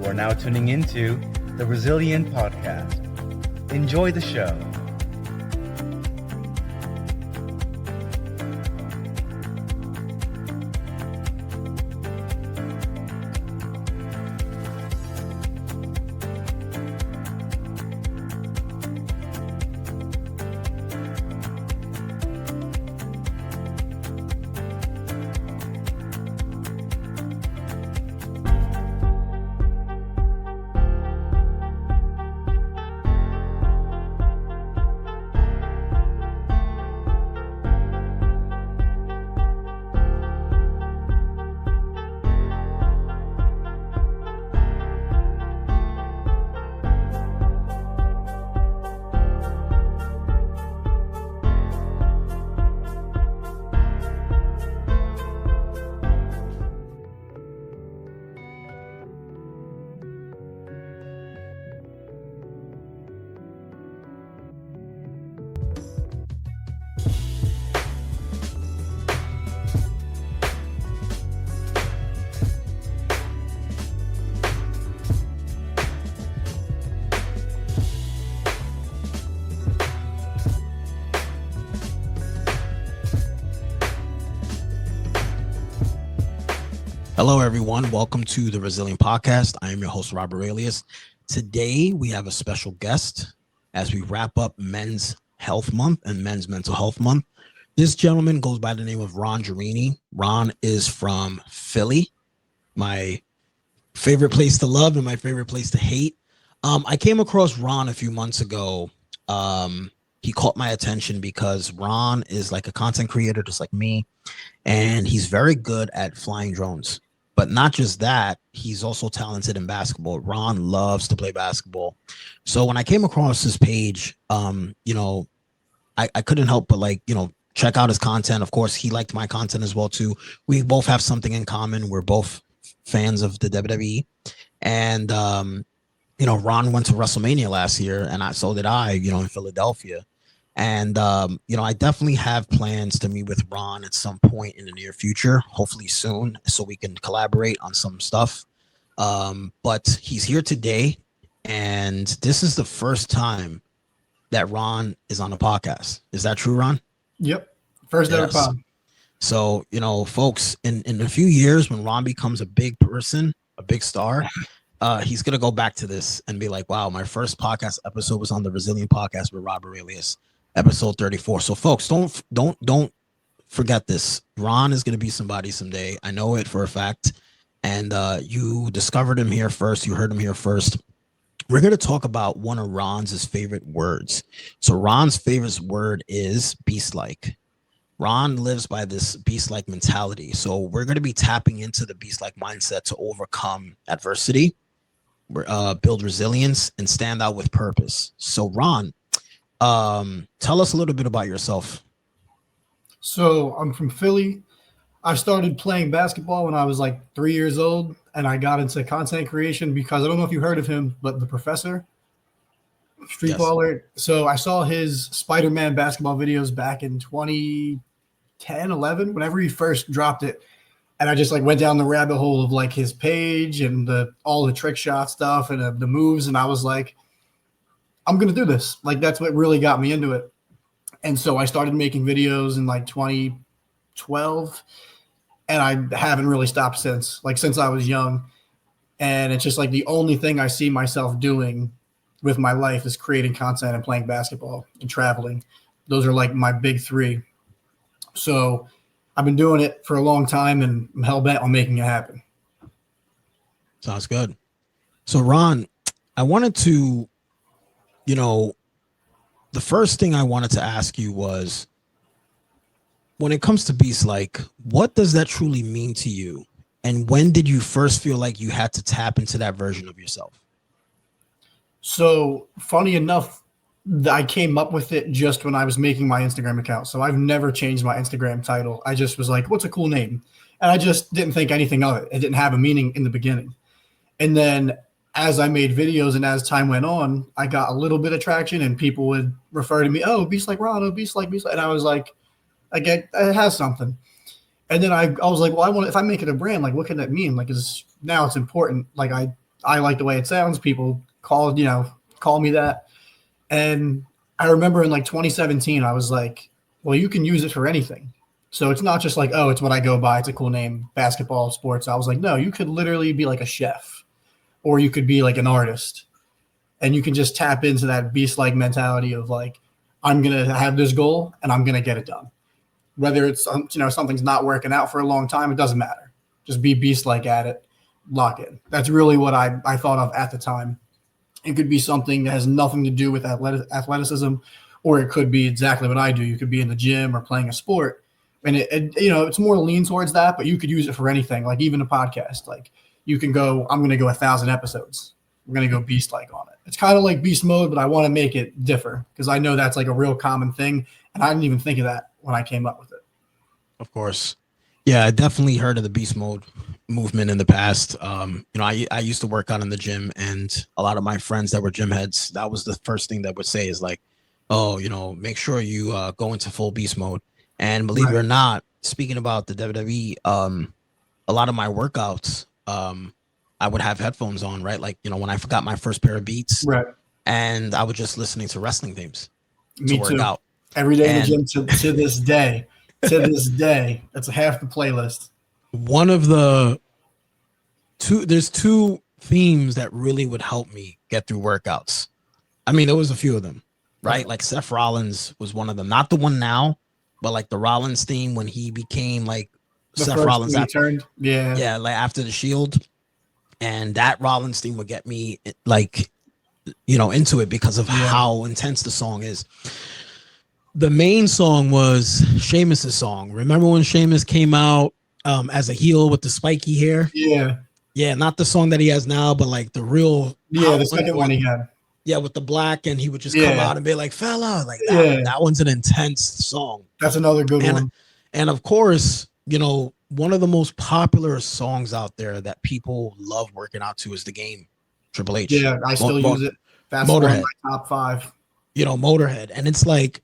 You are now tuning into the Resilient Podcast. Enjoy the show. Hello, everyone. Welcome to the Resilient Podcast. I am your host, Rob Aurelius. Today, we have a special guest as we wrap up Men's Health Month and Men's Mental Health Month. This gentleman goes by the name of Ron Girini. Ron is from Philly, my favorite place to love and my favorite place to hate. I came across Ron a few months ago. He caught my attention because Ron is like a content creator just like me, and he's very good at flying drones. But not just that, he's also talented in basketball. Ron loves to play basketball. So when I came across his page, I couldn't help but check out his content. Of course, he liked my content as well too. We both have something in common. We're both fans of the WWE. And Ron went to WrestleMania last year, and so did I, in Philadelphia. And, I definitely have plans to meet with Ron at some point in the near future, hopefully soon, so we can collaborate on some stuff. But he's here today, and this is the first time that Ron is on a podcast. Is that true, Ron? Yep. First ever pod. So, folks, in a few years, when Ron becomes a big person, a big star, he's going to go back to this and be like, wow, my first podcast episode was on the Resilient Podcast with Rob Aurelius. Episode 34. So folks, don't forget this. Ron is going to be somebody someday. I know it for a fact. And you discovered him here first. You heard him here first. We're going to talk about one of Ron's favorite words. So Ron's favorite word is Beastlike. Ron lives by this Beastlike mentality. So we're going to be tapping into the Beastlike mindset to overcome adversity, build resilience, and stand out with purpose. So Ron, tell us a little bit about yourself. So I'm from Philly. I started playing basketball when I was like 3 years old, and I got into content creation because I don't know if you heard of him, but The Professor, street baller. So I saw his Spider-Man basketball videos back in 2010, 11, whenever he first dropped it. And I just went down the rabbit hole of his page and all the trick shot stuff and the moves. And I was like, I'm going to do this. That's what really got me into it. And so I started making videos in 2012, and I haven't really stopped since I was young. And it's just the only thing I see myself doing with my life is creating content and playing basketball and traveling. Those are my big three. So I've been doing it for a long time, and I'm hell bent on making it happen. Sounds good. So Ron, I wanted to, the first thing I wanted to ask you was, when it comes to Beastlike, what does that truly mean to you? And when did you first feel like you had to tap into that version of yourself? So funny enough, I came up with it just when I was making my Instagram account. So I've never changed my Instagram title. I just was like, what's a cool name? And I just didn't think anything of it. It didn't have a meaning in the beginning. And then as I made videos and as time went on, I got a little bit of traction, and people would refer to me, oh, Beastlike Ron, oh, Beastlike. And I was like, it has something. And then I was like, well, if I make it a brand, what can that mean? Now it's important. I like the way it sounds. People call me that. And I remember in like 2017, I was like, well, you can use it for anything. So it's not just like, oh, it's what I go by. It's a cool name, basketball, sports. I was like, no, you could literally be like a chef, or you could be like an artist, and you can just tap into that beast-like mentality of like, I'm going to have this goal and I'm going to get it done. Whether it's, something's not working out for a long time, it doesn't matter. Just be beast-like at it, lock in. That's really what I thought of at the time. It could be something that has nothing to do with athleticism, or it could be exactly what I do. You could be in the gym or playing a sport, and it's more lean towards that. But you could use it for anything, like even a podcast. Like you can go, I'm going to go 1,000 episodes. We're going to go beast-like on it. It's kind of like beast mode, but I want to make it differ because I know that's like a real common thing, and I didn't even think of that when I came up with it. Of course. Yeah, I definitely heard of the beast mode movement in the past. I used to work out in the gym, and a lot of my friends that were gym heads, that was the first thing that would say is like, oh, make sure you go into full beast mode. And believe it or not, speaking about the WWE, a lot of my workouts, I would have headphones on, right? Like, when I forgot my first pair of Beats, Right. and I was just listening to wrestling themes Me to work too. out. Every day in the gym to this day. To this day, that's half the playlist. One of there's two themes that really would help me get through workouts. I mean, there was a few of them, right? Like Seth Rollins was one of them, not the one now, but like the Rollins theme when he became like The Seth first Rollins thing he turned. Yeah. like after the Shield, and that Rollins theme would get me like, into it because of how intense the song is. The main song was Sheamus's song. Remember when Sheamus came out as a heel with the spiky hair? Yeah, not the song that he has now, but like the real. Yeah, the second one he had. Yeah, with the black, and he would just come out and be like, "Fella," like that. Yeah. That one's an intense song. That's another good one. And of course, one of the most popular songs out there that people love working out to is The Game, Triple H. Yeah, I still use it. That's Motorhead. One of my top 5. Motorhead. And it's like,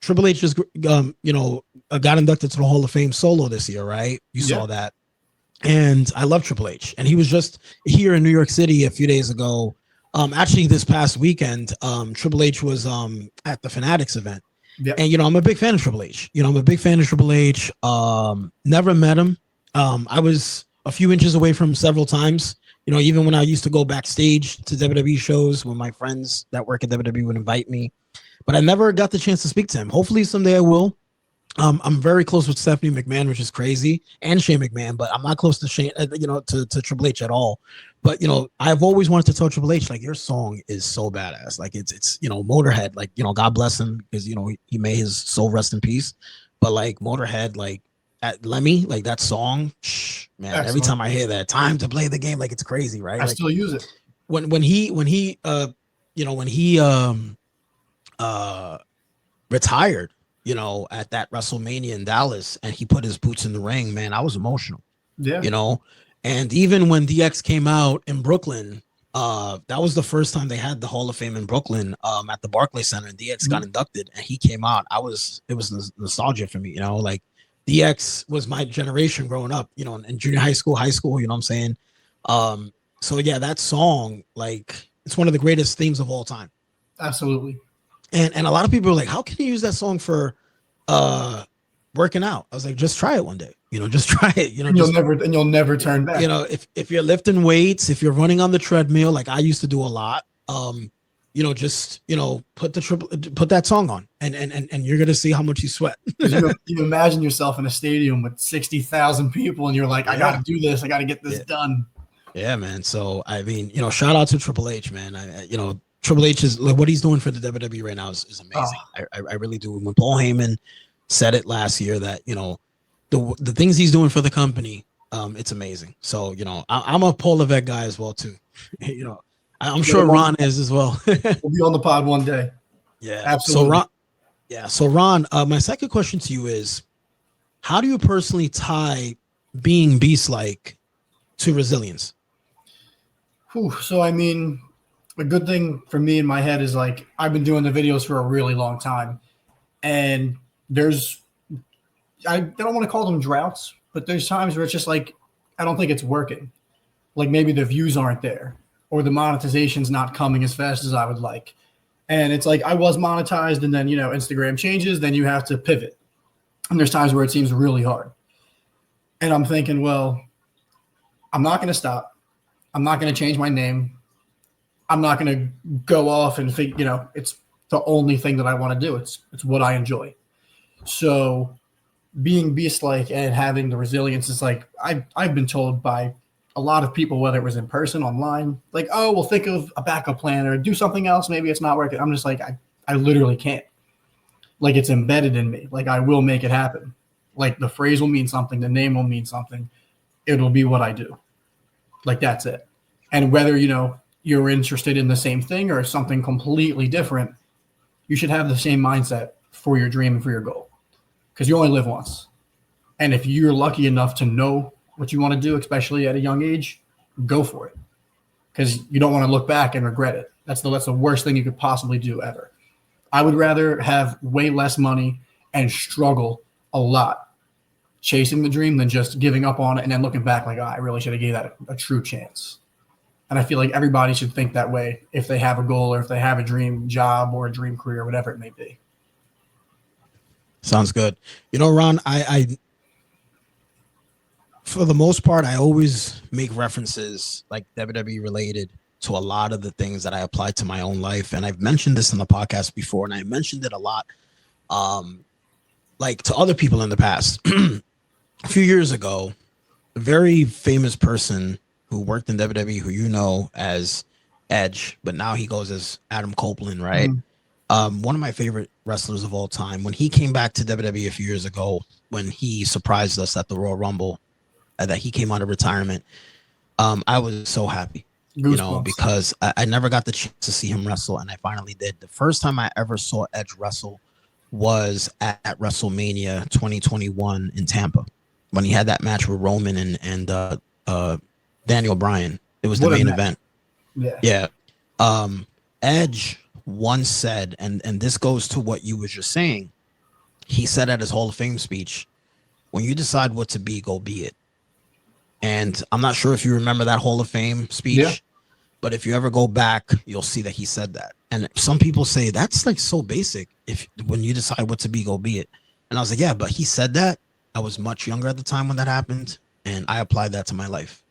Triple H just, got inducted to the Hall of Fame solo this year, right? You saw that. And I love Triple H. And he was just here in New York City a few days ago. Actually, this past weekend, Triple H was at the Fanatics event. Yep. And, I'm a big fan of Triple H. Never met him. I was a few inches away from him several times. Even when I used to go backstage to WWE shows when my friends that work at WWE would invite me, but I never got the chance to speak to him. Hopefully someday I will. I'm very close with Stephanie McMahon, which is crazy, and Shane McMahon, but I'm not close to Shane, to Triple H at all. But, I've always wanted to tell Triple H, like, your song is so badass. Like it's Motorhead, like, God bless him because, he may his soul rest in peace. But like Motorhead, like, at Lemmy, like that song, man. Excellent. Every time I hear that, time to play the game, like it's crazy, right? I still use it. When he retired, at that WrestleMania in Dallas, and he put his boots in the ring, man, I was emotional. Yeah. And even when DX came out in Brooklyn, that was the first time they had the Hall of Fame in Brooklyn, at the Barclays Center, and DX got inducted, and he came out. It was nostalgia for me, like. DX was my generation growing up, in junior high school, you know what I'm saying? So yeah, that song, like, it's one of the greatest themes of all time. Absolutely. And a lot of people are like, how can you use that song for working out? I was like, just try it one day, just try it, and you'll never turn back. If you're lifting weights, if you're running on the treadmill, like I used to do a lot, just put that song on, and you're gonna see how much you sweat. you imagine yourself in a stadium with 60,000 people, and you're like, I gotta do this, I gotta get this done. Yeah, man. So I mean, shout out to Triple H, man. Triple H is like what he's doing for the WWE right now is amazing. I really do. When Paul Heyman said it last year that the things he's doing for the company, it's amazing. So I'm a Paul Levesque guy as well too. I'm sure Ron is as well. We'll be on the pod one day. Yeah, absolutely. So Ron, my second question to you is, how do you personally tie being beast-like to resilience? So, I mean, a good thing for me in my head is like, I've been doing the videos for a really long time, and I don't want to call them droughts, but there's times where it's just like, I don't think it's working. Like maybe the views aren't there. or the monetization's not coming as fast as I would like. And it's like I was monetized, and then, Instagram changes, then you have to pivot. And there's times where it seems really hard. And I'm thinking, well, I'm not going to stop. I'm not going to change my name. I'm not going to go off and think, it's the only thing that I want to do. It's what I enjoy. So being Beastlike and having the resilience is like, I've been told by a lot of people, whether it was in person, online, like, oh, well, think of a backup plan or do something else. Maybe it's not working. I'm just like, I literally can't. Like, it's embedded in me. Like, I will make it happen. Like, the phrase will mean something. The name will mean something. It'll be what I do. Like, that's it. And whether, you're interested in the same thing or something completely different, you should have the same mindset for your dream and for your goal, because you only live once. And if you're lucky enough to know what you want to do, especially at a young age, go for it, because you don't want to look back and regret it. That's the worst thing you could possibly do ever. I would rather have way less money and struggle a lot chasing the dream than just giving up on it and then looking back like, oh, I really should have gave that a true chance. And I feel like everybody should think that way if they have a goal or if they have a dream job or a dream career, whatever it may be. Sounds good. Ron, I for the most part, I always make references like WWE related to a lot of the things that I apply to my own life. And I've mentioned this in the podcast before, and I mentioned it a lot, like to other people in the past. A few years ago, a very famous person who worked in WWE, who as Edge, but now he goes as Adam Copeland, right? Mm-hmm. One of my favorite wrestlers of all time. When he came back to WWE a few years ago, when he surprised us at the Royal Rumble, that he came out of retirement, I was so happy. Goosebumps. Because I never got the chance to see him wrestle, and I finally did. The first time I ever saw Edge wrestle was at WrestleMania 2021 in Tampa, when he had that match with Roman and Daniel Bryan. It was the main event. Yeah. Edge once said, and this goes to what you were just saying, he said at his Hall of Fame speech, when you decide what to be, go be it. And I'm not sure if you remember that Hall of Fame speech, but if you ever go back, you'll see that he said that. And some people say that's like so basic. When you decide what to be, go be it. And I was like, yeah, but he said that. I was much younger at the time when that happened, and I applied that to my life.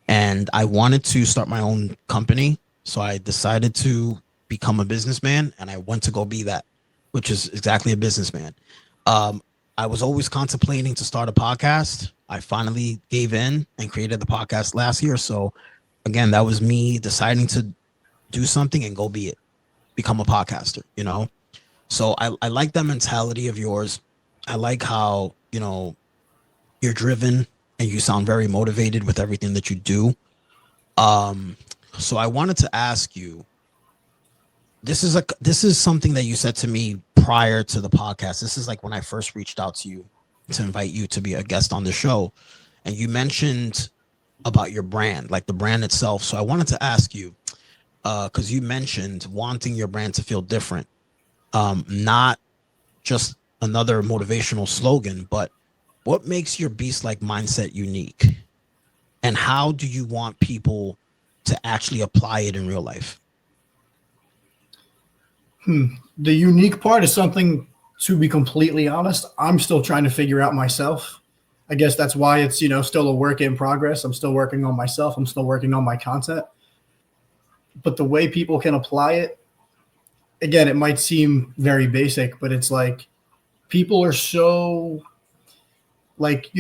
And I wanted to start my own company, so I decided to become a businessman, and I went to go be that, which is exactly a businessman. I was always contemplating to start a podcast. I finally gave in and created the podcast last year. So again, that was me deciding to do something and go be it, become a podcaster, So I like that mentality of yours. I like how, you're driven and you sound very motivated with everything that you do. So I wanted to ask you, this is something that you said to me prior to the podcast. This is like when I first reached out to you to invite you to be a guest on the show. And you mentioned about your brand, like the brand itself. So I wanted to ask you, because you mentioned wanting your brand to feel different, not just another motivational slogan, but what makes your Beast-like mindset unique? And how do you want people to actually apply it in real life? The unique part is something, to be completely honest, I'm still trying to figure out myself. I guess that's why it's, still a work in progress. I'm still working on myself. I'm still working on my content. But the way people can apply it, again, it might seem very basic, but it's like people are so like,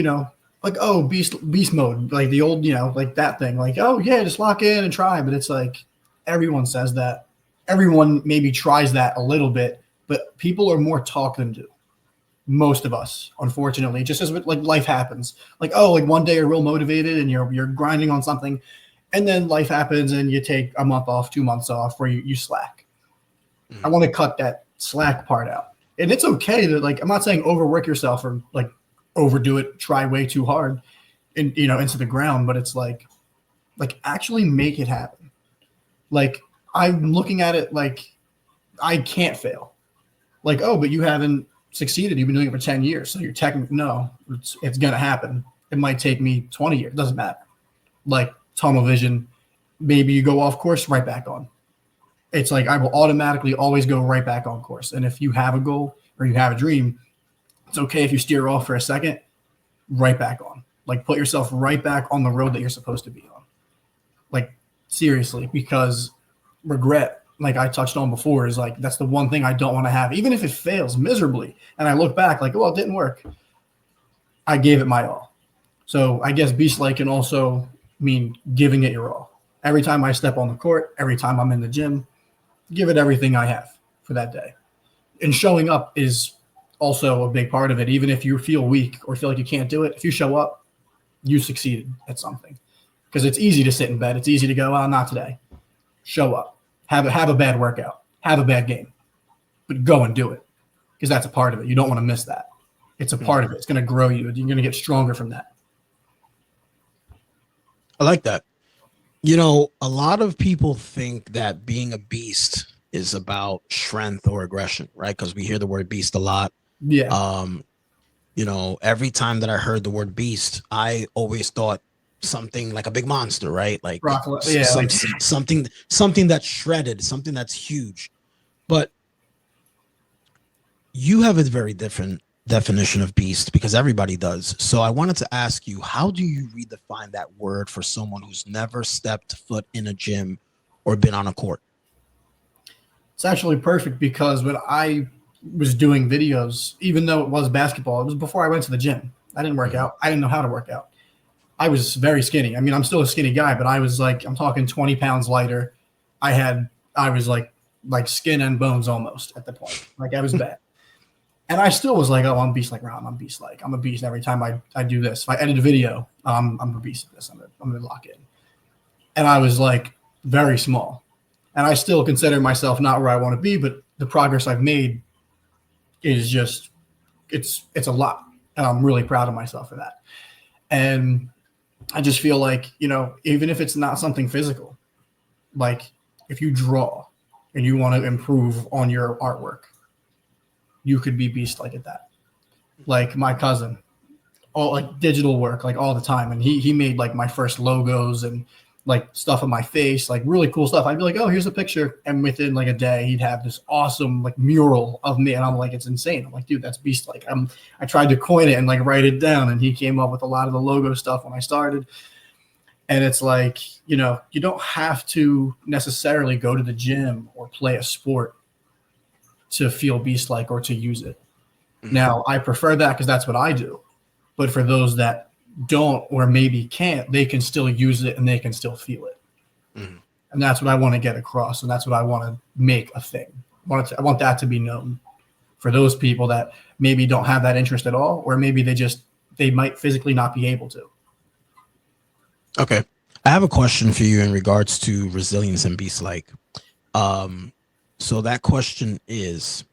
oh, beast mode, like the old, like that thing, like, oh yeah, just lock in and try. But it's like everyone says that. Everyone maybe tries that a little bit, but people are more talk than do. Most of us, unfortunately, just as like life happens. Like, oh, like one day you're real motivated and you're grinding on something, and then life happens and you take a month off, 2 months off, where you slack. I want to cut that slack part out. And it's okay to, like, I'm not saying overwork yourself or like overdo it, try way too hard and, into the ground, but it's like actually make it happen. Like, I'm looking at it like I can't fail. Like, oh, but you haven't succeeded. You've been doing it for 10 years. So you're technically, no, it's going to happen. It might take me 20 years. It doesn't matter. Like, tunnel vision, Maybe you go off course, right back on. It's like I will automatically always go right back on course. And if you have a goal or you have a dream, it's okay if you steer off for a second, right back on. Like put yourself right back on the road that you're supposed to be on. Like seriously, because regret, like I touched on before, is like that's the one thing I don't want to have. Even if it fails miserably and I look back like, well, it didn't work. I gave it my all. So I guess Beastlike can also mean giving it your all. Every time I step on the court, every time I'm in the gym, give it everything I have for that day. And showing up is also a big part of it. Even if you feel weak or feel like you can't do it, if you show up, you succeeded at something. Because it's easy to sit in bed. It's easy to go, oh, not today. Show up. Have a bad workout. Have a bad game. But go and do it. Because that's a part of it. You don't want to miss that. It's a part of it. It's going to grow you. You're going to get stronger from that. I like that. You know, a lot of people think that being a beast is about strength or aggression, right? Because we hear the word beast a lot. Yeah. You know, every time that I heard the word beast, I always thought something like a big monster, right? Like, something that's shredded, something that's huge. But you have a very different definition of beast because everybody does. So I wanted to ask you, how do you redefine that word for someone who's never stepped foot in a gym or been on a court? It's actually perfect because when I was doing videos, even though it was basketball, it was before I went to the gym. I didn't work out. I didn't know how to work out. I was very skinny. I mean, I'm still a skinny guy, but I was like, I'm talking 20 pounds lighter. I was like skin and bones almost at the point. Like I was bad. And I still was like, oh, I'm beast like Ron. I'm beast like. I'm a beast every time I do this. If I edit a video, I'm a beast at this. I'm going to lock in. And I was like very small. And I still consider myself not where I want to be, but the progress I've made is just, it's a lot. And I'm really proud of myself for that. And I just feel like, you know, even if it's not something physical, like if you draw and you want to improve on your artwork, you could be beast like at that. Like my cousin, all like digital work, like all the time. And he made like my first logos and like stuff on my face, like really cool stuff. I'd be like, oh, here's a picture. And within like a day, he'd have this awesome like mural of me. And I'm like, it's insane. I'm like, dude, that's beast like. I tried to coin it and like write it down. And he came up with a lot of the logo stuff when I started. And it's like, you know, you don't have to necessarily go to the gym or play a sport to feel beast-like or to use it. Now, I prefer that because that's what I do. But for those that don't or maybe can't, they can still use it and they can still feel it. And that's what I want to get across. And that's what I want to make a thing. I want that to be known for those people that maybe don't have that interest at all, or maybe they might physically not be able to. Okay. I have a question for you in regards to resilience and beast-like. So that question is,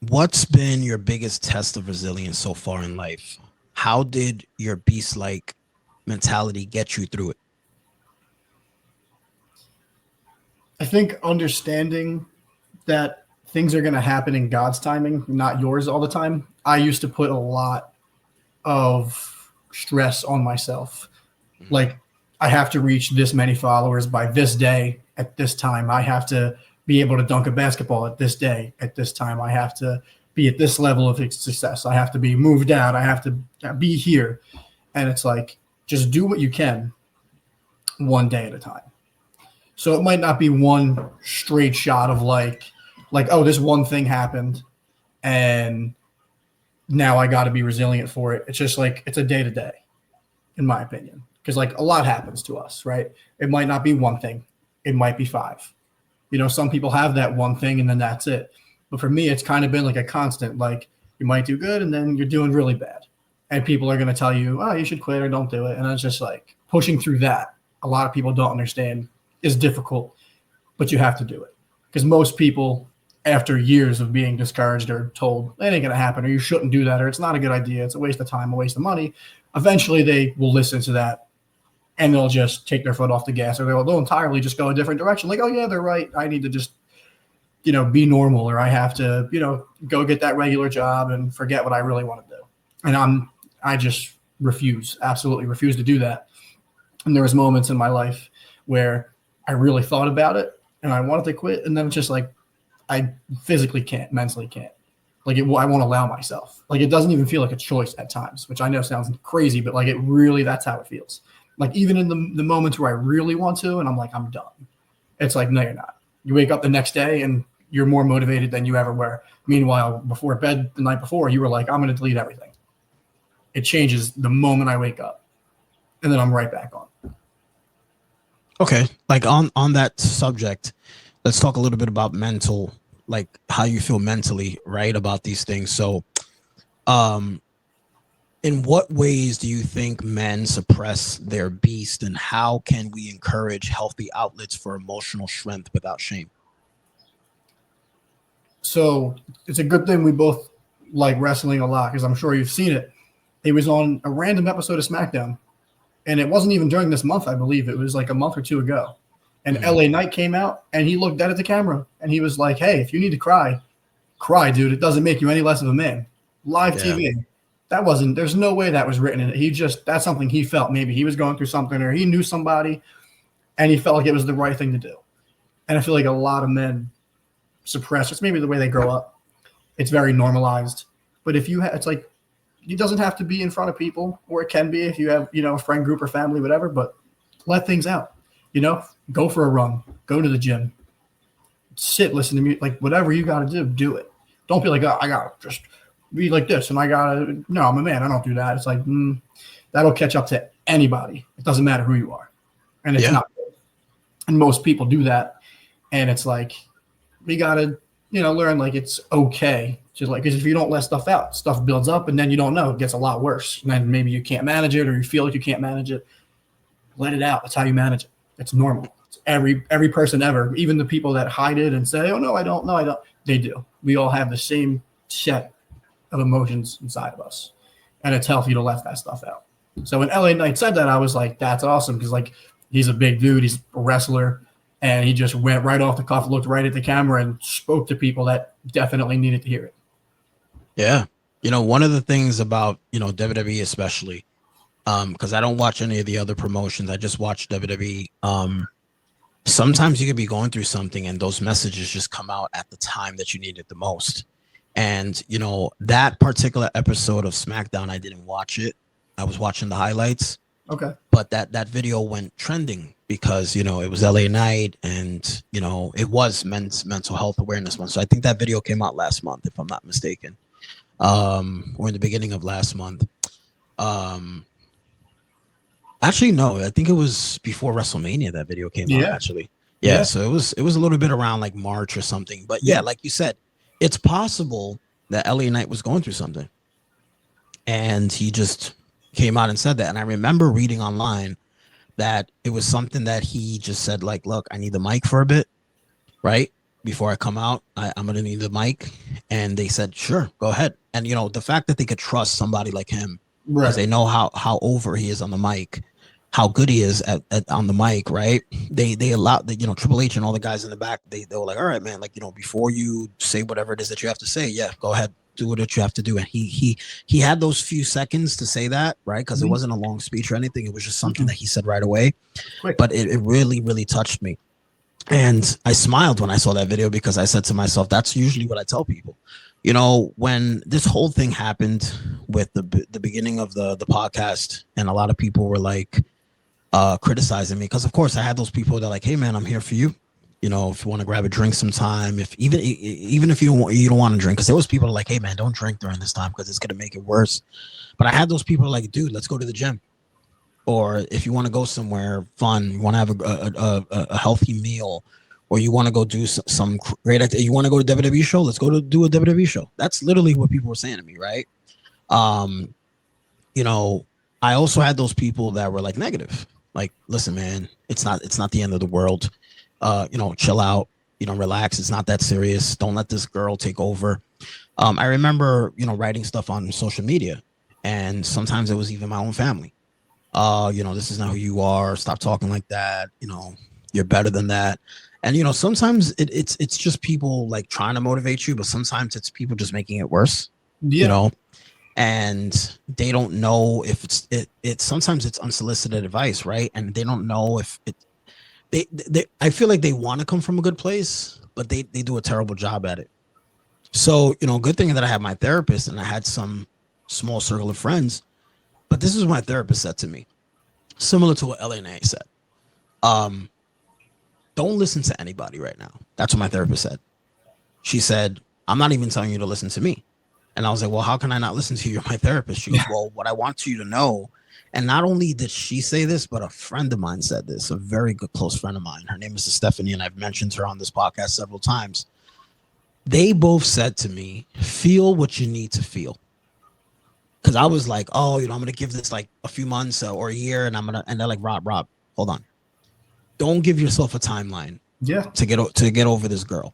what's been your biggest test of resilience so far in life? How did your beast-like mentality get you through it? I think understanding that things are going to happen in God's timing, not yours all the time. I used to put a lot of stress on myself. Like, I have to reach this many followers by this day at this time. I have to be able to dunk a basketball at this day at this time. I have to be at this level of success. I have to be moved out. I have to be here. And it's like, just do what you can one day at a time. So it might not be one straight shot of like, oh, this one thing happened and now I got to be resilient for it. It's just like, it's a day to day, in my opinion. Because like a lot happens to us, right? It might not be one thing. It might be five. You know, some people have that one thing and then that's it. But for me, it's kind of been like a constant, like you might do good and then you're doing really bad. And people are going to tell you, oh, you should quit or don't do it. And it's just like pushing through that. A lot of people don't understand is difficult, but you have to do it. Because most people, after years of being discouraged or told it ain't going to happen or you shouldn't do that or it's not a good idea, it's a waste of time, a waste of money, eventually they will listen to that and they'll just take their foot off the gas or they'll entirely just go a different direction. Like, oh, yeah, they're right. I need to just, you know, be normal or I have to, you know, go get that regular job and forget what I really want to do. And I just absolutely refuse to do that. And there was moments in my life where I really thought about it and I wanted to quit. And then it's just like, I physically can't, mentally can't. Like I won't allow myself. Like it doesn't even feel like a choice at times, which I know sounds crazy, but like it really, that's how it feels. Like even in the moments where I really want to, and I'm like, I'm done. It's like, no, you're not. You wake up the next day and you're more motivated than you ever were. Meanwhile, before bed the night before, you were like, I'm going to delete everything. It changes the moment I wake up, and then I'm right back on. Okay. Like on that subject, let's talk a little bit about mental, like how you feel mentally, right, about these things. So, in what ways do you think men suppress their beast, and how can we encourage healthy outlets for emotional strength without shame? So it's a good thing we both like wrestling a lot, because I'm sure you've seen it. It was on a random episode of SmackDown, and it wasn't even during this month, I believe. It was like a month or two ago. And LA Knight came out, and he looked dead at the camera, and he was like, hey, if you need to cry, dude. It doesn't make you any less of a man. Live TV. There's no way that was written in it. That's something he felt. Maybe he was going through something, or he knew somebody, and he felt like it was the right thing to do. And I feel like a lot of men suppress. It's maybe the way they grow up. It's very normalized. But if you it's like, it doesn't have to be in front of people, or it can be if you have, a friend group or family, whatever, but let things out, go for a run, go to the gym, sit, listen to music, like whatever you got to do it. Don't be like, oh, I got to just be like this. And no, I'm a man. I don't do that. It's like, that'll catch up to anybody. It doesn't matter who you are. And it's not good. And most people do that. And it's like, we got to, learn like it's okay. Just like, because if you don't let stuff out, stuff builds up, and then you don't know, it gets a lot worse. And then maybe you can't manage it, or you feel like you can't manage it. Let it out. That's how you manage it. It's normal. It's every person ever, even the people that hide it and say, oh, no, I don't. No, I don't. They do. We all have the same set of emotions inside of us. And it's healthy to let that stuff out. So when LA Knight said that, I was like, that's awesome. Because like, he's a big dude. He's a wrestler. And he just went right off the cuff, looked right at the camera, and spoke to people that definitely needed to hear it. Yeah. One of the things about, WWE especially, because I don't watch any of the other promotions. I just watch WWE. Sometimes you could be going through something and those messages just come out at the time that you need it the most. And, that particular episode of SmackDown, I didn't watch it. I was watching the highlights. Okay. But that video went trending because, it was LA Knight, and, it was Men's Mental Health Awareness Month. So I think that video came out last month, if I'm not mistaken, or in the beginning of last month. Actually, no, I think it was before WrestleMania that video came out, actually. Yeah, so it was a little bit around like March or something. But yeah, like you said, it's possible that LA Knight was going through something, and he just came out and said that. And I remember reading online that it was something that he just said, like, look, I need the mic for a bit, right? Before I come out, I'm going to need the mic. And they said, sure, go ahead. And, the fact that they could trust somebody like him, because they know how over he is on the mic, how good he is at on the mic, right? They allowed the, Triple H and all the guys in the back, they were like, all right, man, like, before you say whatever it is that you have to say, go ahead, do what you have to do. And he had those few seconds to say that, right? Because it wasn't a long speech or anything. It was just something that he said right away. Quick. But it really, really touched me. And I smiled when I saw that video, because I said to myself, that's usually what I tell people. When this whole thing happened with the beginning of the podcast, and a lot of people were like criticizing me, because of course I had those people that are like, hey man, I'm here for you. If you want to grab a drink sometime, if even if you don't want to drink, because there was people like, hey man, don't drink during this time because it's going to make it worse. But I had those people like, dude, let's go to the gym. Or if you want to go somewhere fun, you want to have a healthy meal, or you want to go do some great activity, you want to go to a WWE show, let's go to do a WWE show. That's literally what people were saying to me, right? I also had those people that were like negative, like, listen, man, it's not the end of the world. Chill out, relax. It's not that serious. Don't let this girl take over. I remember, writing stuff on social media, and sometimes it was even my own family. This is not who you are. Stop talking like that. You're better than that. And, sometimes it's just people like trying to motivate you, but sometimes it's people just making it worse, and they don't know if it's sometimes it's unsolicited advice, right? And they don't know if they I feel like they want to come from a good place, but they do a terrible job at it. So, good thing that I have my therapist and I had some small circle of friends, but this is what my therapist said to me, similar to what LNA said. Don't listen to anybody right now. That's what my therapist said. She said, I'm not even telling you to listen to me. And I was like, well, how can I not listen to you? You're my therapist. She goes, well, what I want you to know, and not only did she say this, but a friend of mine said this, a very good close friend of mine. Her name is Stephanie, and I've mentioned her on this podcast several times. They both said to me, feel what you need to feel. Because I was like, oh, I'm going to give this like a few months or a year, and they're like, Rob, hold on. Don't give yourself a timeline to get over this girl.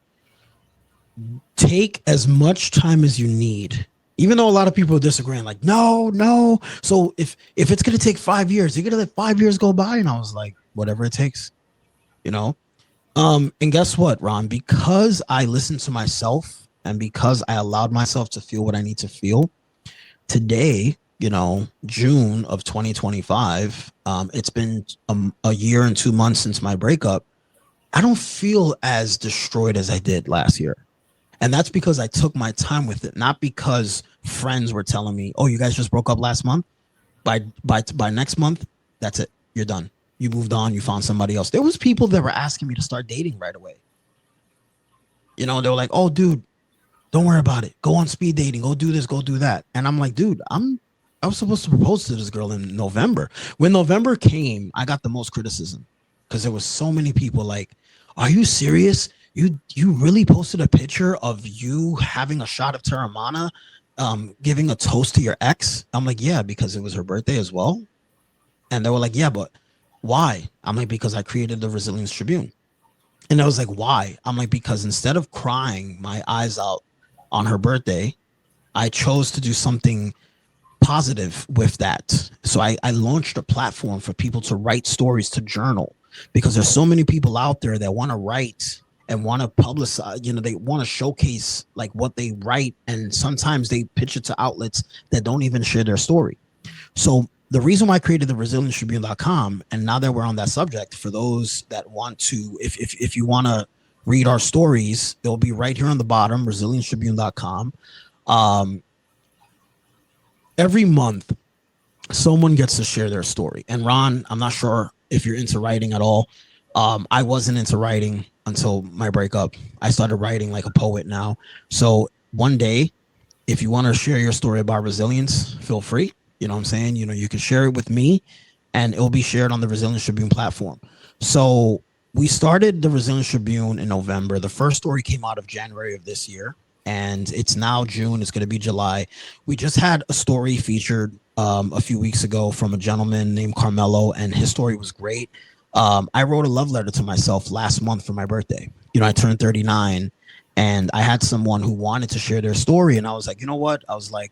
Take as much time as you need, even though a lot of people are disagreeing, like, no. So if it's going to take 5 years, you're going to let 5 years go by. And I was like, whatever it takes, and guess what, Ron, because I listened to myself and because I allowed myself to feel what I need to feel today, June of 2025, it's been a year and 2 months since my breakup. I don't feel as destroyed as I did last year. And that's because I took my time with it, not because friends were telling me, oh, you guys just broke up last month. By next month, that's it. You're done. You moved on. You found somebody else. There was people that were asking me to start dating right away. They were like, oh, dude, don't worry about it. Go on speed dating. Go do this. Go do that. And I'm like, dude, I was supposed to propose to this girl in November. When November came, I got the most criticism because there was so many people like, are you serious? You really posted a picture of you having a shot of Terramana, giving a toast to your ex? I'm like, yeah, because it was her birthday as well. And they were like, yeah, but why? I'm like, because I created the Resilience Tribune. And I was like, why? I'm like, because instead of crying my eyes out on her birthday, I chose to do something positive with that. So I launched a platform for people to write stories, to journal, because there's so many people out there that want to write and want to publicize, they want to showcase like what they write. And sometimes they pitch it to outlets that don't even share their story. So the reason why I created the resilienctribune.com, and now that we're on that subject, for those that want to, if you want to read our stories, it'll be right here on the bottom, resilienctribune.com. Every month, someone gets to share their story. And Ron, I'm not sure if you're into writing at all. I wasn't into writing until my breakup. I started writing like a poet now. So one day, if you want to share your story about resilience, feel free. You know what I'm saying? You can share it with me and it'll be shared on the Resilience Tribune platform. So we started the Resilience Tribune in November. The first story came out of January of this year, and it's now June. It's going to be July. We just had a story featured a few weeks ago from a gentleman named Carmelo, and his story was great. I wrote a love letter to myself last month for my birthday. I turned 39, and I had someone who wanted to share their story, and I was like, you know what? I was like,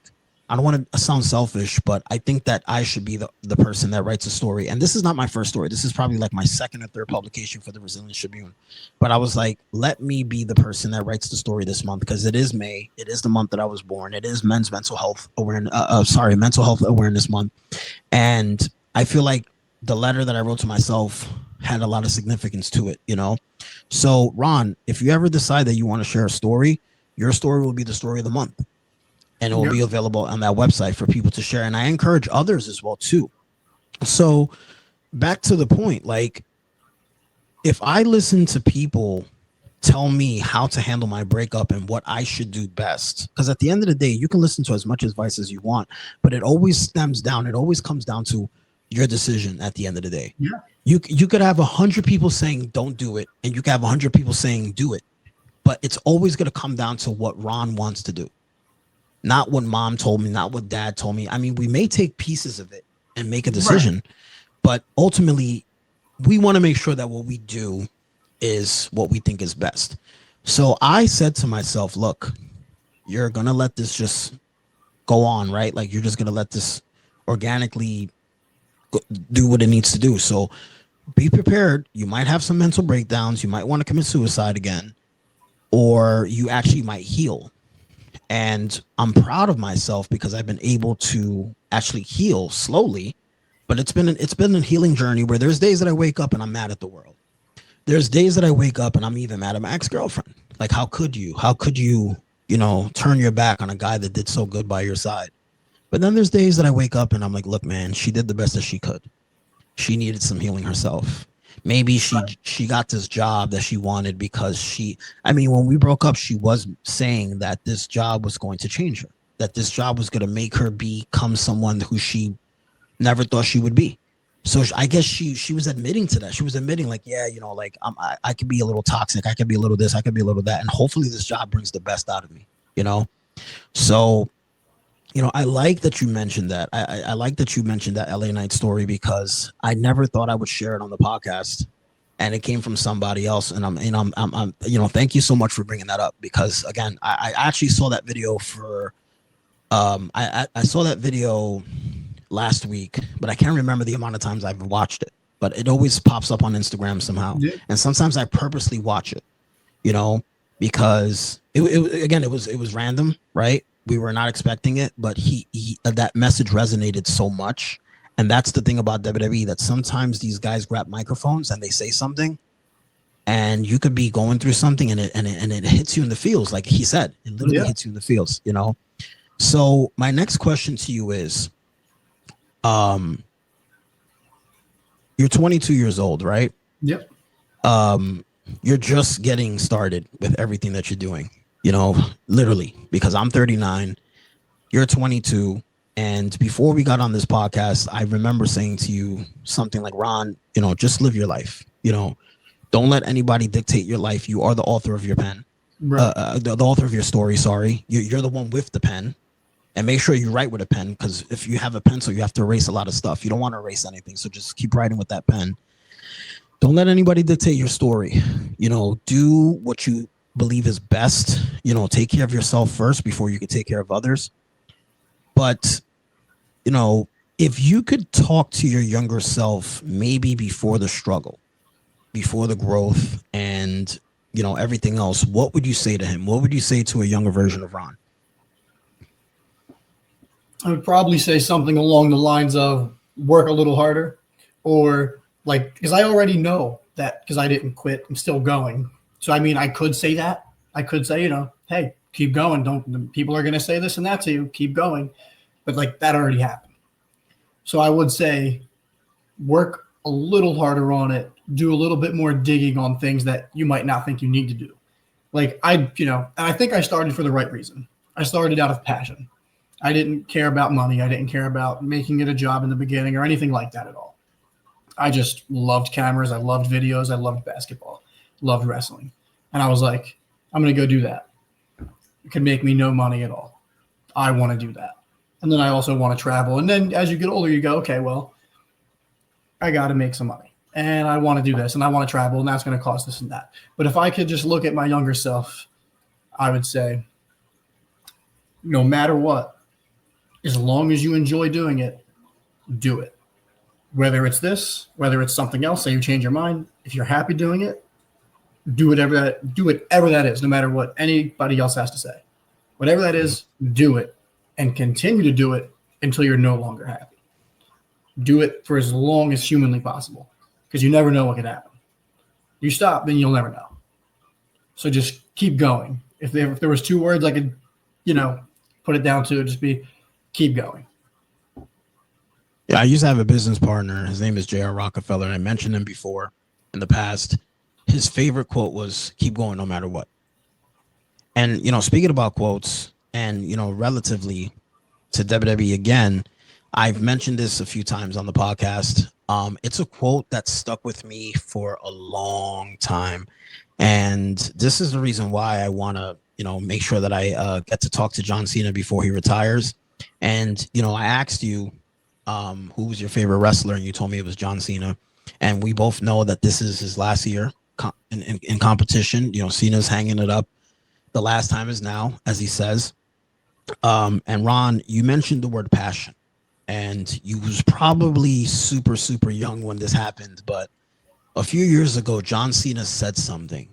I don't want to sound selfish, but I think that I should be the person that writes a story. And this is not my first story. This is probably like my second or third publication for the Resilience Tribune. But I was like, let me be the person that writes the story this month, because it is May. It is the month that I was born. It is mental health awareness month. And I feel like the letter that I wrote to myself had a lot of significance to it, So Ron, if you ever decide that you want to share a story, your story will be the story of the month. And it will be available on that website for people to share. And I encourage others as well, too. So back to the point, like, if I listen to people tell me how to handle my breakup and what I should do best, because at the end of the day, you can listen to as much advice as you want, but it always comes down to your decision at the end of the day. Yeah. You could have 100 people saying don't do it, and you could have 100 people saying do it. But it's always going to come down to what Ron wants to do. Not what mom told me, not what dad told me. I mean, we may take pieces of it and make a decision, but ultimately we want to make sure that what we do is what we think is best. So I said to myself, look, you're going to let this just go on, right? Like, you're just going to let this organically do what it needs to do. So be prepared. You might have some mental breakdowns. You might want to commit suicide again, or you actually might heal. And I'm proud of myself because I've been able to actually heal slowly. But it's been a healing journey where there's days that I wake up and I'm mad at the world. There's days that I wake up and I'm even mad at my ex-girlfriend. Like, how could you, turn your back on a guy that did so good by your side? But then there's days that I wake up and I'm like, look, man, she did the best that she could. She needed some healing herself. Maybe she got this job that she wanted because when we broke up, she was saying that this job was going to change her, that this job was going to make her become someone who she never thought she would be. So I guess she was admitting to that. She was admitting like, yeah, I could be a little toxic. I could be a little this. I could be a little that. And hopefully this job brings the best out of me, So, I like that you mentioned that. I like that you mentioned that LA Night story because I never thought I would share it on the podcast, and it came from somebody else. And I'm thank you so much for bringing that up because again, I actually saw that video I saw that video last week, but I can't remember the amount of times I've watched it, but it always pops up on Instagram somehow. Yeah. And sometimes I purposely watch it, because it was random, right? We were not expecting it, but he that message resonated so much. And that's the thing about WWE, that sometimes these guys grab microphones and they say something and you could be going through something and it hits you in the feels. Like he said, it literally hits you in the feels, So my next question to you is, you're 22 years old, right? Yep. You're just getting started with everything that you're doing, literally, because I'm 39, you're 22. And before we got on this podcast, I remember saying to you something like, Ron, just live your life, don't let anybody dictate your life. You are the author of your pen, right. The author of your story. Sorry. You're the one with the pen. And make sure you write with a pen, because if you have a pencil, you have to erase a lot of stuff. You don't want to erase anything. So just keep writing with that pen. Don't let anybody dictate your story. Do what you believe is best. Take care of yourself first before you can take care of others. But, if you could talk to your younger self, maybe before the struggle, before the growth and, everything else, what would you say to him? What would you say to a younger version of Ron? I would probably say something along the lines of work a little harder, or because I already know that because I didn't quit, I'm still going. So, I could say that. I could say, hey, keep going. People are going to say this and that to you. Keep going. But that already happened. So I would say work a little harder on it. Do a little bit more digging on things that you might not think you need to do. And I think I started for the right reason. I started out of passion. I didn't care about money. I didn't care about making it a job in the beginning or anything like that at all. I just loved cameras. I loved videos. I loved basketball, loved wrestling. And I was like, I'm going to go do that. It could make me no money at all. I want to do that. And then I also want to travel. And then as you get older, you go, okay, well, I got to make some money. And I want to do this. And I want to travel. And that's going to cost this and that. But if I could just look at my younger self, I would say, no matter what, as long as you enjoy doing it, do it. Whether it's this, whether it's something else, say you change your mind. If you're happy doing it, do whatever that is, no matter what anybody else has to say. Whatever that is, do it and continue to do it until you're no longer happy. Do it for as long as humanly possible, because you never know what could happen. You stop, then you'll never know. So just keep going. If there was 2 words I could, put it down to, it'd just be keep going. Yeah, I used to have a business partner. His name is J.R. Rockefeller, and I mentioned him before in the past. His favorite quote was, keep going no matter what. And, speaking about quotes and, relatively to WWE again, I've mentioned this a few times on the podcast. It's a quote that stuck with me for a long time. And this is the reason why I want to, make sure that I get to talk to John Cena before he retires. And, I asked you, who was your favorite wrestler? And you told me it was John Cena. And we both know that this is his last year in competition. Cena's hanging it up. The last time is now, as he says. And Ron, you mentioned the word passion. And you was probably super, super young when this happened. But a few years ago, John Cena said something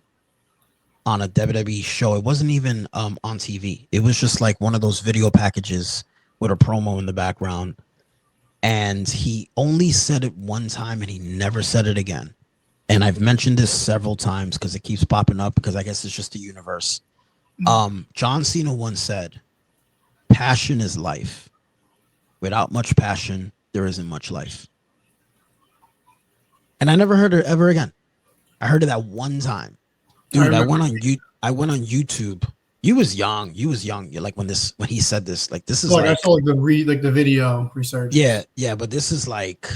on a WWE show. It wasn't even on TV. It was just like one of those video packages with a promo in the background. And he only said it one time and he never said it again. And I've mentioned this several times because it keeps popping up because I guess it's just the universe. John Cena once said, passion is life. Without much passion, there isn't much life. And I never heard it ever again. I heard it that one time. Dude, I went on YouTube. You was young. You're like when he said this, like this is like I saw the video research. Yeah, but this is like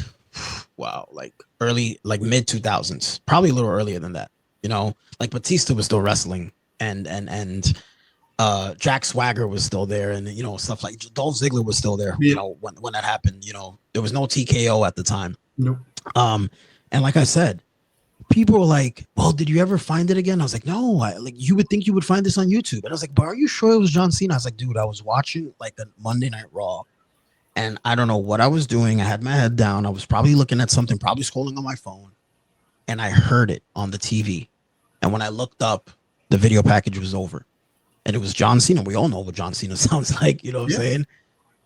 wow, like early, like mid 2000s, probably a little earlier than that. You know, like Batista was still wrestling and Jack Swagger was still there, and you know, stuff like Dolph Ziggler was still there, you know, when that happened. You know, there was no TKO at the time. Nope. And like I said, people were like, well, did you ever find it again? I was like, no, like you would think you would find this on YouTube. And I was like, but are you sure it was John Cena? I was like, dude, I was watching like the Monday Night Raw and I don't know what I was doing. I had my head down. I was probably looking at something, probably scrolling on my phone. And I heard it on the TV. And when I looked up, the video package was over. And it was John Cena. We all know what John Cena sounds like, you know what I'm saying?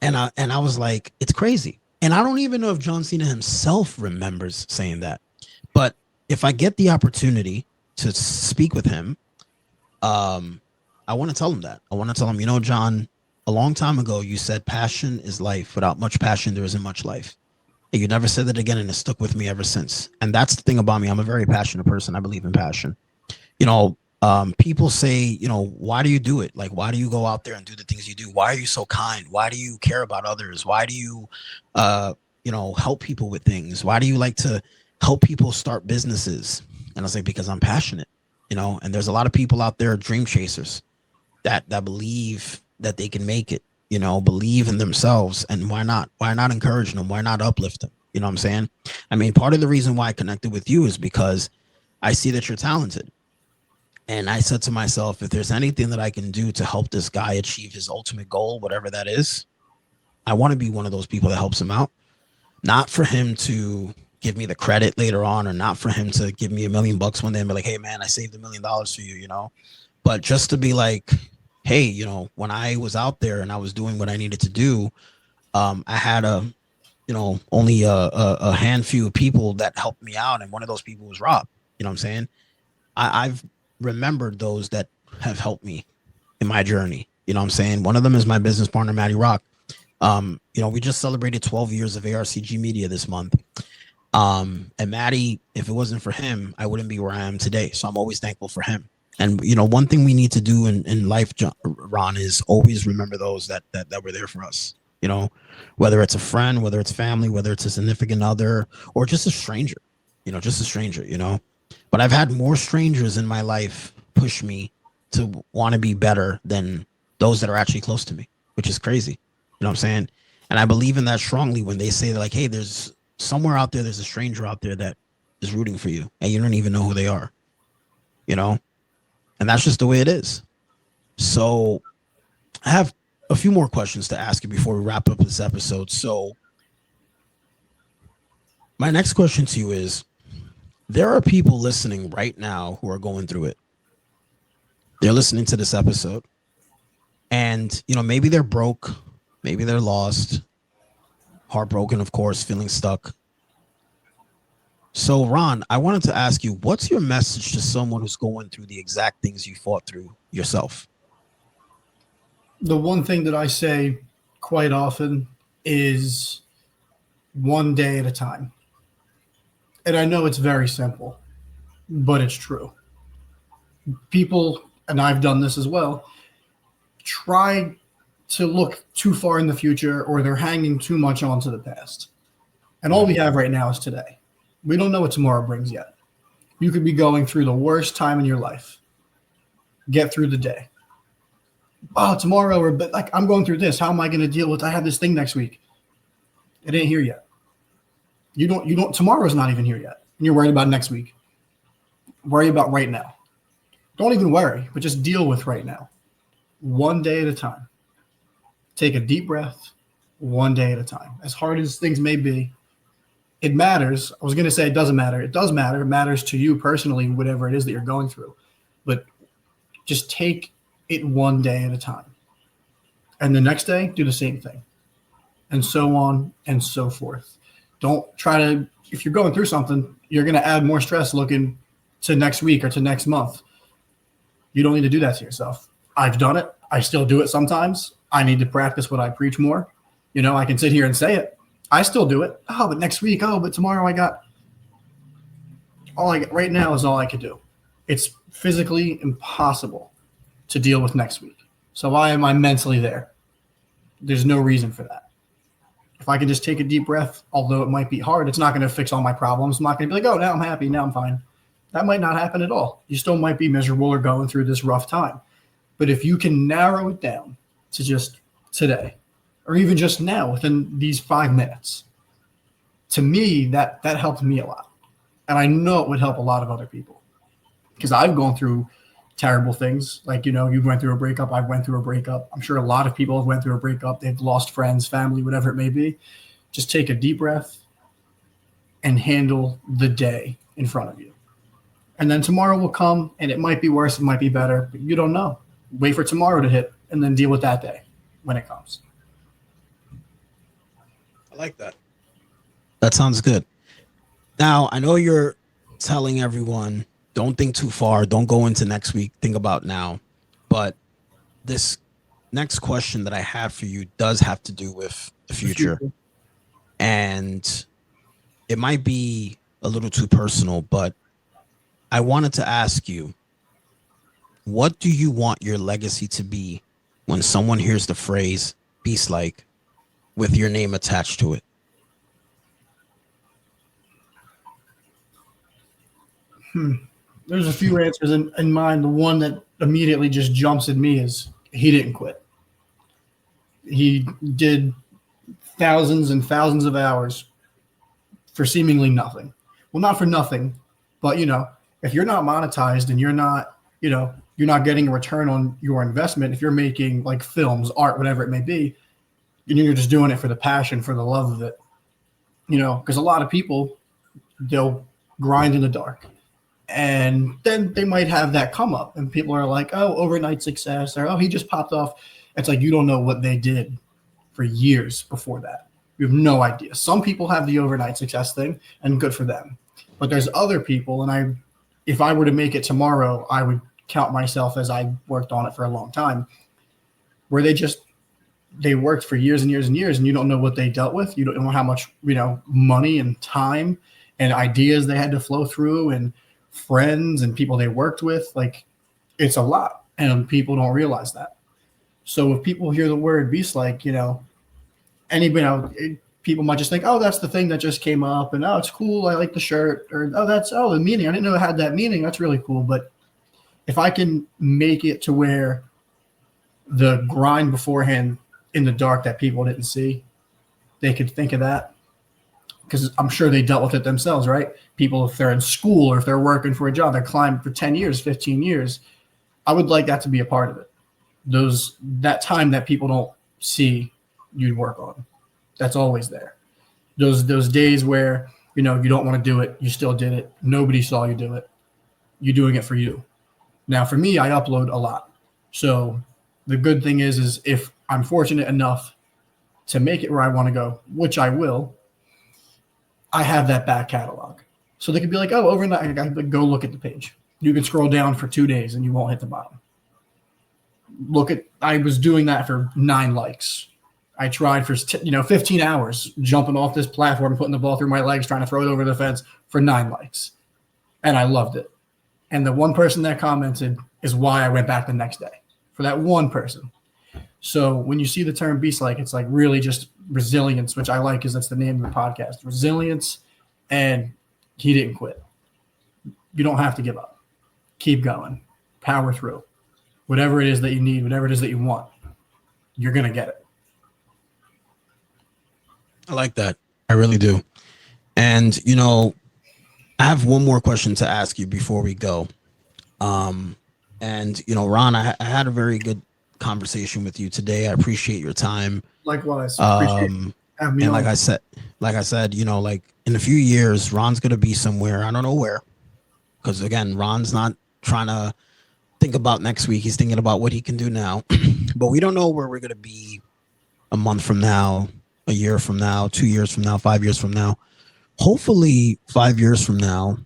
And I was like, it's crazy. And I don't even know if John Cena himself remembers saying that. But if I get the opportunity to speak with him, I want to tell him that. I want to tell him, you know, John, a long time ago, you said passion is life. Without much passion, there isn't much life. And you never said that again, and it stuck with me ever since. And that's the thing about me. I'm a very passionate person. I believe in passion. You know, people say, you know, why do you do it? Like, why do you go out there and do the things you do? Why are you so kind? Why do you care about others? Why do you, you know, help people with things? Why do you like to help people start businesses? And I was like, because I'm passionate, you know, and there's a lot of people out there, dream chasers that believe that they can make it, you know, believe in themselves. And why not encourage them? Why not uplift them? You know what I'm saying? I mean, part of the reason why I connected with you is because I see that you're talented. And I said to myself, if there's anything that I can do to help this guy achieve his ultimate goal, whatever that is, I want to be one of those people that helps him out. Not for him to give me the credit later on, or not for him to give me $1 million one day and be like, hey man, I saved $1 million for you, you know, but just to be like, hey, you know, when I was out there and I was doing what I needed to do, I had only a handful of people that helped me out. And one of those people was Rob, you know what I'm saying? I've remembered those that have helped me in my journey. You know what I'm saying? One of them is my business partner, Matty Rock. You know, we just celebrated 12 years of ARCG Media this month. And Matty, if it wasn't for him, I wouldn't be where I am today. So I'm always thankful for him. And, you know, one thing we need to do in life, Ron, is always remember those that were there for us, you know, whether it's a friend, whether it's family, whether it's a significant other, or just a stranger, you know. But I've had more strangers in my life push me to want to be better than those that are actually close to me, which is crazy. You know what I'm saying? And I believe in that strongly when they say like, hey, there's somewhere out there, there's a stranger out there that is rooting for you and you don't even know who they are, you know? And that's just the way it is. So I have a few more questions to ask you before we wrap up this episode. So my next question to you is, there are people listening right now who are going through it. They're listening to this episode and, you know, maybe they're broke, maybe they're lost, heartbroken, of course, feeling stuck. So, Ron, I wanted to ask you, what's your message to someone who's going through the exact things you fought through yourself? The one thing that I say quite often is one day at a time. And I know it's very simple, but it's true. People, and I've done this as well, try to look too far in the future, or they're hanging too much onto the past. And all we have right now is today. We don't know what tomorrow brings yet. You could be going through the worst time in your life. Get through the day. Oh, tomorrow, but like I'm going through this. How am I going to deal with? I have this thing next week. It ain't here yet. You don't. Tomorrow's not even here yet, and you're worried about next week. Worry about right now. Don't even worry, but just deal with right now. One day at a time. Take a deep breath. One day at a time. As hard as things may be, it matters. I was going to say it doesn't matter. It does matter. It matters to you personally, whatever it is that you're going through. But just take it one day at a time. And the next day, do the same thing. And so on and so forth. Don't try to, if you're going through something, you're going to add more stress looking to next week or to next month. You don't need to do that to yourself. I've done it. I still do it sometimes. I need to practice what I preach more. I can sit here and say it. I still do it. Oh, but next week. Oh, but tomorrow all I got right now is all I could do. It's physically impossible to deal with next week. So why am I mentally there? There's no reason for that. If I can just take a deep breath, although it might be hard, it's not going to fix all my problems. I'm not going to be like, oh, now I'm happy. Now I'm fine. That might not happen at all. You still might be miserable or going through this rough time. But if you can narrow it down to just today, or even just now within these 5 minutes, to me, that helped me a lot. And I know it would help a lot of other people because I've gone through terrible things. Like, you went through a breakup. I went through a breakup. I'm sure a lot of people have went through a breakup. They've lost friends, family, whatever it may be. Just take a deep breath and handle the day in front of you. And then tomorrow will come, and it might be worse. It might be better. But you don't know. Wait for tomorrow to hit and then deal with that day when it comes. I like that. That sounds good. Now, I know you're telling everyone, don't think too far. Don't go into next week. Think about now. But this next question that I have for you does have to do with the future. And it might be a little too personal, but I wanted to ask you, what do you want your legacy to be when someone hears the phrase Beastlike with your name attached to it? There's a few answers in mind. The one that immediately just jumps at me is he didn't quit. He did thousands and thousands of hours for seemingly nothing. Well, not for nothing, but if you're not monetized and you're not getting a return on your investment, if you're making like films, art, whatever it may be, and you're just doing it for the passion, for the love of it, because a lot of people, they'll grind in the dark. And then they might have that come up and people are like, oh, overnight success, or, oh, he just popped off. It's like, you don't know what they did for years before that. You have no idea. Some people have the overnight success thing and good for them. But there's other people, and if I were to make it tomorrow, I would count myself as I worked on it for a long time, where they worked for years and years and years, and you don't know what they dealt with. You don't know how much, money and time and ideas they had to flow through, and friends and people they worked with. Like, it's a lot, and people don't realize that. So if people hear the word Beastlike, people might just think, oh, that's the thing that just came up, and oh, it's cool, I like the shirt, or oh, the meaning, I didn't know it had that meaning, that's really cool. But if I can make it to where the grind beforehand in the dark that people didn't see, they could think of that, because I'm sure they dealt with it themselves, right? People, if they're in school or if they're working for a job, they're climbing for 10 years, 15 years. I would like that to be a part of it. That time that people don't see you'd work on, that's always there. Those days where, you don't want to do it, you still did it. Nobody saw you do it. You're doing it for you. Now, for me, I upload a lot. So the good thing is if I'm fortunate enough to make it where I want to go, which I will, I have that back catalog. So they could be like, oh, overnight, I gotta go look at the page. You can scroll down for 2 days and you won't hit the bottom. I was doing that for 9 likes. I tried for 15 hours jumping off this platform, putting the ball through my legs, trying to throw it over the fence for 9 likes. And I loved it. And the one person that commented is why I went back the next day, for that one person. So when you see the term Beastlike, it's like really just resilience, which I like because that's the name of the podcast. Resilience, and he didn't quit. You don't have to give up. Keep going. Power through. Whatever it is that you need, whatever it is that you want, you're going to get it. I like that. I really do. And, I have one more question to ask you before we go. Ron, I had a very good conversation with you today. I appreciate your time. Likewise. Appreciate having me and on. like I said, like in a few years, Ron's going to be somewhere, I don't know where, because again, Ron's not trying to think about next week. He's thinking about what he can do now. But we don't know where we're going to be a month from now, a year from now, 2 years from now, 5 years from now. Hopefully 5 years from now,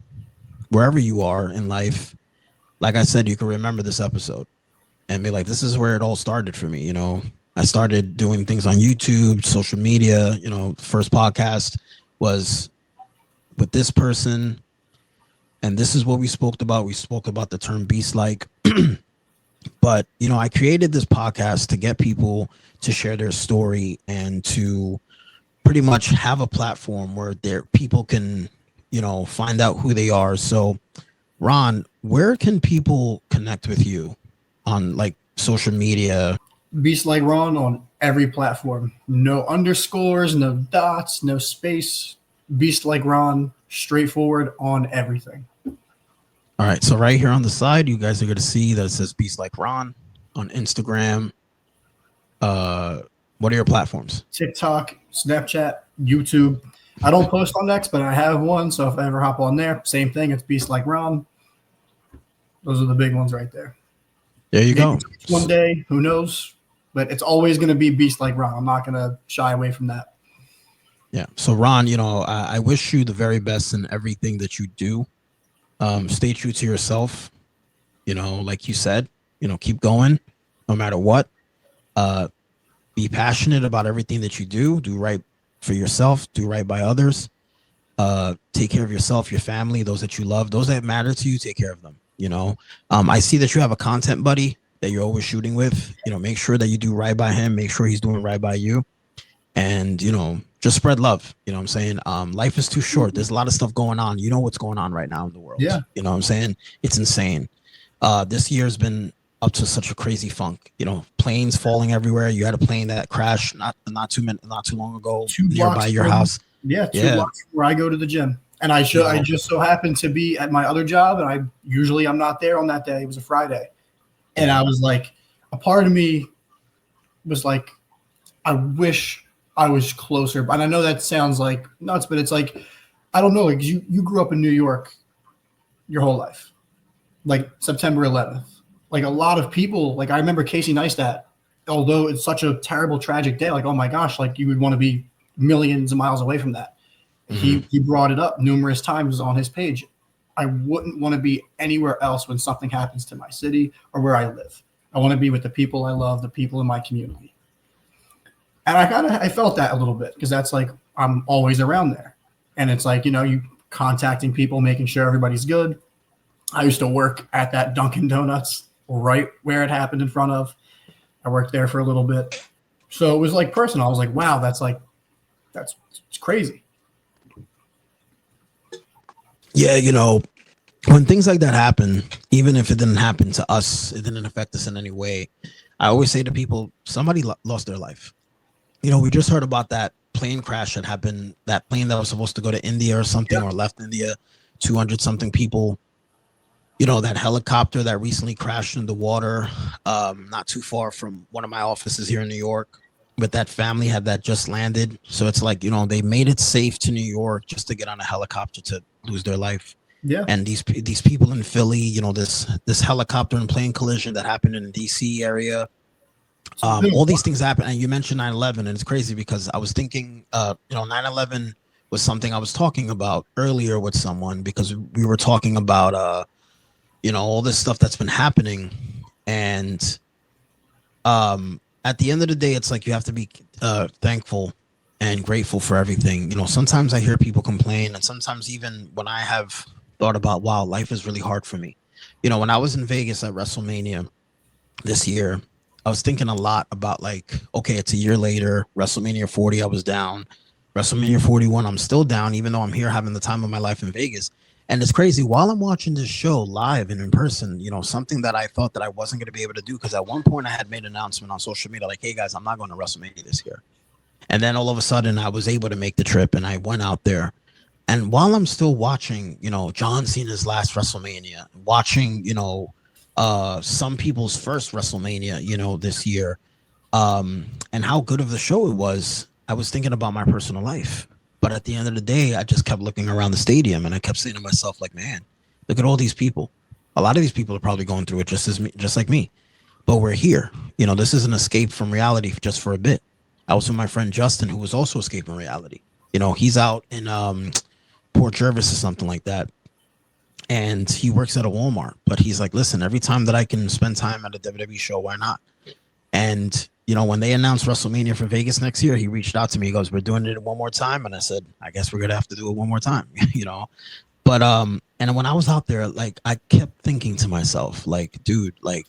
wherever you are in life, like I said, you can remember this episode and be like, this is where it all started for me. I started doing things on YouTube, social media. First podcast was with this person, and this is what we spoke about. We spoke about the term Beastlike. But, I created this podcast to get people to share their story and to pretty much have a platform where people can, find out who they are. So, Ron, where can people connect with you on like social media? Beastlike Ron on every platform. No underscores, no dots, no space. Beastlike Ron, straightforward on everything. All right, so right here on the side, you guys are going to see that it says Beastlike Ron on Instagram. What are your platforms? TikTok, Snapchat, YouTube. I don't post on X, but I have one. So if I ever hop on there, same thing. It's Beastlike Ron. Those are the big ones right there. There you go. One day, who knows? But it's always going to be Beastlike Ron. I'm not going to shy away from that. Yeah. So Ron, I wish you the very best in everything that you do. Stay true to yourself. Like you said, keep going no matter what. Be passionate about everything that you do. Do right for yourself. Do right by others. Take care of yourself, your family, those that you love, those that matter to you. Take care of them. I see that you have a content buddy that you're always shooting with. Make sure that you do right by him. Make sure he's doing right by you. And, just spread love. You know what I'm saying? Life is too short. There's a lot of stuff going on. You know what's going on right now in the world. Yeah. You know what I'm saying? It's insane. This year's been up to such a crazy funk. Planes falling everywhere. You had a plane that crashed not too long ago nearby your house. Yeah, two blocks where I go to the gym. And I just so happened to be at my other job, and I'm not there on that day. It was a Friday. And I was like, a part of me was like, I wish I was closer. And I know that sounds like nuts, but it's like, I don't know. Like you grew up in New York your whole life, like September 11th. Like a lot of people, like I remember Casey Neistat, although it's such a terrible, tragic day, like, oh my gosh, like you would want to be millions of miles away from that. Mm-hmm. He brought it up numerous times on his page. I wouldn't want to be anywhere else when something happens to my city or where I live. I want to be with the people I love, the people in my community. And I felt that a little bit because that's like, I'm always around there. And it's like, you contacting people, making sure everybody's good. I used to work at that Dunkin' Donuts right where it happened in front of. I worked there for a little bit. So it was like personal. I was like, wow, that's it's crazy. Yeah, when things like that happen, even if it didn't happen to us, it didn't affect us in any way. I always say to people, somebody lost their life. We just heard about that plane crash that happened, that plane that was supposed to go to India or something, or left India, 200 something people. That helicopter that recently crashed in the water, not too far from one of my offices here in New York, with that family that just landed. So it's like, they made it safe to New York just to get on a helicopter to lose their life. Yeah. And these people in Philly, this helicopter and plane collision that happened in the DC area. All these things happen. And you mentioned 9/11, and it's crazy because I was thinking, 9/11 was something I was talking about earlier with someone because we were talking about, all this stuff that's been happening. And at the end of the day, it's like you have to be thankful and grateful for everything. Sometimes I hear people complain, and sometimes even when I have thought about, wow, life is really hard for me. When I was in Vegas at WrestleMania this year, I was thinking a lot about like, okay, it's a year later, WrestleMania 40, I was down. WrestleMania 41, I'm still down, even though I'm here having the time of my life in Vegas. And it's crazy. While I'm watching this show live and in person, something that I thought that I wasn't going to be able to do, because at one point I had made an announcement on social media like, hey guys, I'm not going to WrestleMania this year. And then all of a sudden I was able to make the trip and I went out there. And while I'm still watching, John Cena's last WrestleMania, watching, some people's first WrestleMania, this year, and how good of the show it was, I was thinking about my personal life. But at the end of the day, I just kept looking around the stadium and I kept saying to myself, like, man, look at all these people. A lot of these people are probably going through it just like me. But we're here. This is an escape from reality just for a bit. I was with my friend Justin, who was also escaping reality. He's out in Port Jervis or something like that. And he works at a Walmart. But he's like, listen, every time that I can spend time at a WWE show, why not? And, when they announced WrestleMania for Vegas next year, he reached out to me. He goes, we're doing it one more time. And I said, I guess we're going to have to do it one more time, But, and when I was out there, like, I kept thinking to myself, like, dude, like,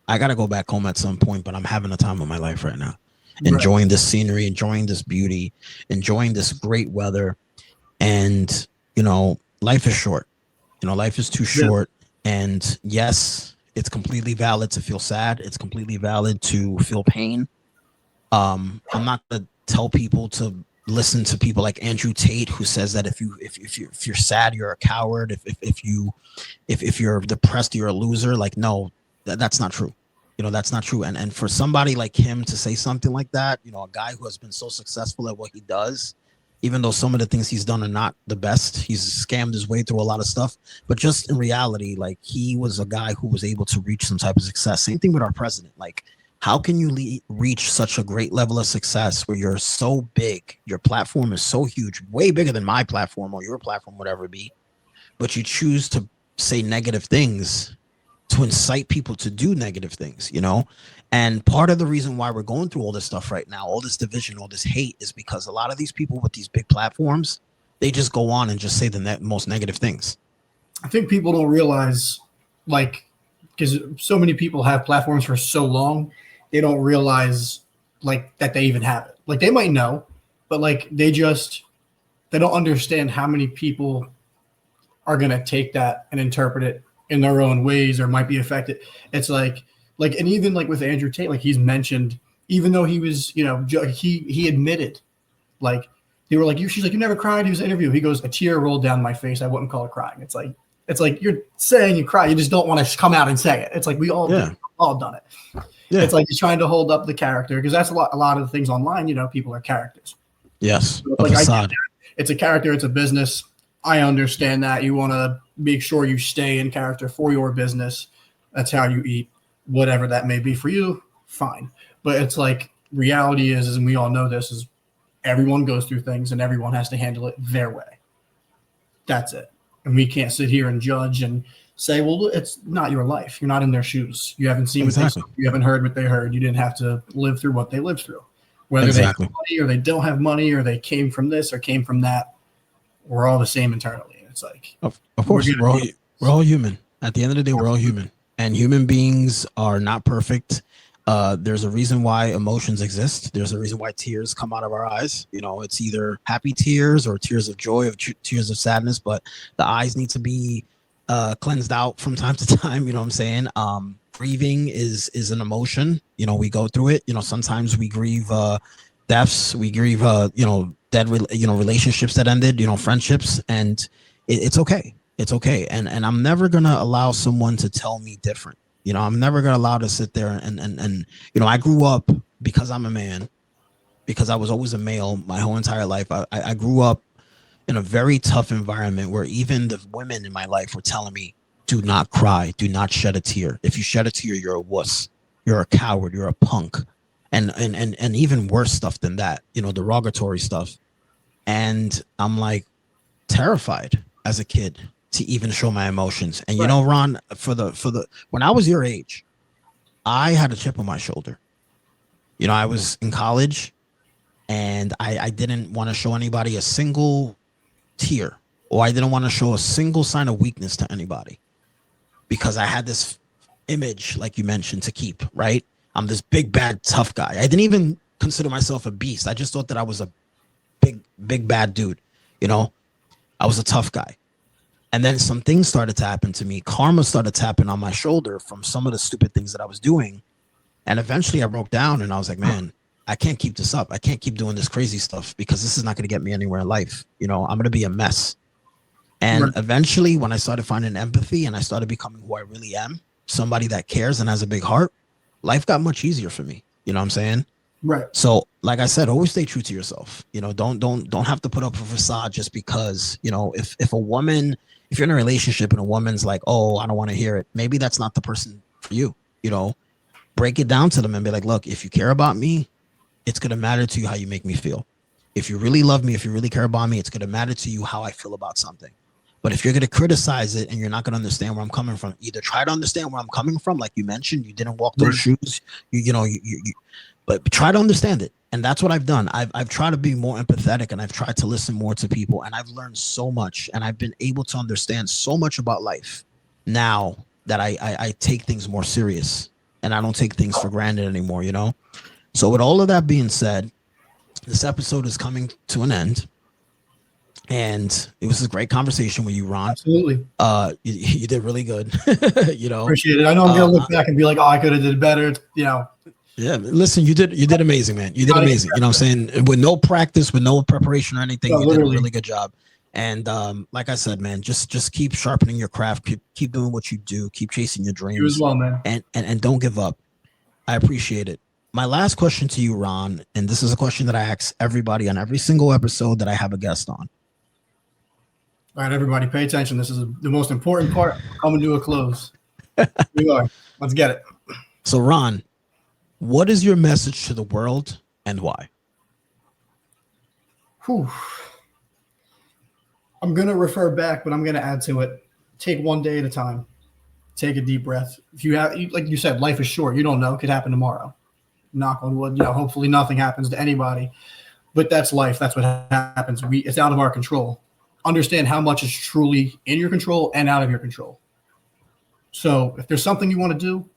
I got to go back home at some point, but I'm having a time of my life right now. Enjoying this scenery, enjoying this beauty, enjoying this great weather. And, life is short. Life is too short. And yes, it's completely valid to feel sad. It's completely valid to feel pain. I'm not going to tell people to listen to people like Andrew Tate, who says that if you're sad, you're a coward. If you're depressed, you're a loser. Like, no, that's not true. That's not true. And for somebody like him to say something like that, a guy who has been so successful at what he does, even though some of the things he's done are not the best, he's scammed his way through a lot of stuff. But just in reality, like, he was a guy who was able to reach some type of success. Same thing with our president. Like, how can you reach such a great level of success where you're so big, your platform is so huge, way bigger than my platform or your platform, whatever it be, but you choose to say negative things to incite people to do negative things, And part of the reason why we're going through all this stuff right now, all this division, all this hate, is because a lot of these people with these big platforms, they just go on and just say the most negative things. I think people don't realize, like, because so many people have platforms for so long, they don't realize, like, that they even have it. Like, they might know, but, like, they don't understand how many people are going to take that and interpret it in their own ways or might be affected. It's like, and even like with Andrew Tate, like, he's mentioned, even though he was, he admitted, like, they were like, she's like, you never cried. He was interviewed. He goes, a tear rolled down my face. I wouldn't call it crying. It's like you're saying you cry. You just don't want to come out and say it. It's like, we all done it. Yeah. It's like you're trying to hold up the character, because that's a lot of the things online, people are characters. Yes. So it's a character. It's a business. I understand that you want to make sure you stay in character for your business. That's how you eat, whatever that may be for you. Fine. But it's like, reality is, and we all know this, is everyone goes through things and everyone has to handle it their way. That's it. And we can't sit here and judge and say, well, it's not your life. You're not in their shoes. You haven't seen what they saw. You haven't heard what they heard. You didn't have to live through what they lived through. Whether they have money or they don't have money, or they came from this or came from that, we're all the same internally. It's like, of course, we're all human. At the end of the day, we're all human, and human beings are not perfect. There's a reason why emotions exist. There's a reason why tears come out of our eyes. It's either happy tears or tears of joy, or tears of sadness, but the eyes need to be cleansed out from time to time. You know what I'm saying? Grieving is an emotion. We go through it. Sometimes we grieve deaths. We grieve, dead, relationships that ended, friendships, and it's okay. It's okay. And I'm never going to allow someone to tell me different. I'm never going to allow to sit there and I grew up, because I'm a man, because I was always a male my whole entire life. I grew up in a very tough environment where even the women in my life were telling me, do not cry, do not shed a tear. If you shed a tear, you're a wuss, you're a coward, you're a punk. And even worse stuff than that, derogatory stuff. And I'm like terrified as a kid to even show my emotions. And Ron, for the when I was your age, I had a chip on my shoulder. I was in college, and I didn't want to show anybody a single tear, or I didn't want to show a single sign of weakness to anybody, because I had this image, like you mentioned, to keep, right? I'm this big, bad, tough guy. I didn't even consider myself a beast. I just thought that I was a big, bad dude. I was a tough guy. And then some things started to happen to me. Karma started tapping on my shoulder from some of the stupid things that I was doing. And eventually I broke down, and I was like, man, I can't keep this up. I can't keep doing this crazy stuff, because this is not going to get me anywhere in life. I'm going to be a mess. And eventually, when I started finding empathy and I started becoming who I really am, somebody that cares and has a big heart, life got much easier for me. You know what I'm saying? Right. So, like I said, always stay true to yourself. Don't have to put up a facade just because, if you're in a relationship and a woman's like, oh, I don't want to hear it. Maybe that's not the person for you. Break it down to them and be like, look, if you care about me, it's going to matter to you how you make me feel. If you really love me, if you really care about me, it's going to matter to you how I feel about something. But if you're going to criticize it and you're not going to understand where I'm coming from, either try to understand where I'm coming from. Like you mentioned, you didn't walk those shoes, but try to understand it. And that's what I've done. I've tried to be more empathetic, and I've tried to listen more to people, and I've learned so much, and I've been able to understand so much about life now that I take things more serious, and I don't take things for granted anymore, So with all of that being said, this episode is coming to an end, and it was a great conversation with you, Ron. Absolutely. You did really good. Appreciate it. I know I'm gonna look back and be like, oh, I could have did better. Yeah, listen, you did amazing, man. You did amazing. You know what I'm saying? With no practice, with no preparation or anything, you did a really good job. And like I said, man, just keep sharpening your craft, keep doing what you do, keep chasing your dreams. You as well, man. And don't give up. I appreciate it. My last question to you, Ron, and this is a question that I ask everybody on every single episode that I have a guest on. All right, everybody, pay attention. This is the most important part. Coming to a close. Here we are. Let's get it. So, Ron, what is your message to the world and why? Whew. I'm going to refer back, but I'm going to add to it. Take one day at a time. Take a deep breath. If you have, like you said, life is short. You don't know. It could happen tomorrow. Knock on wood. Hopefully nothing happens to anybody. But that's life. That's what happens. It's out of our control. Understand how much is truly in your control and out of your control. So if there's something you want to do,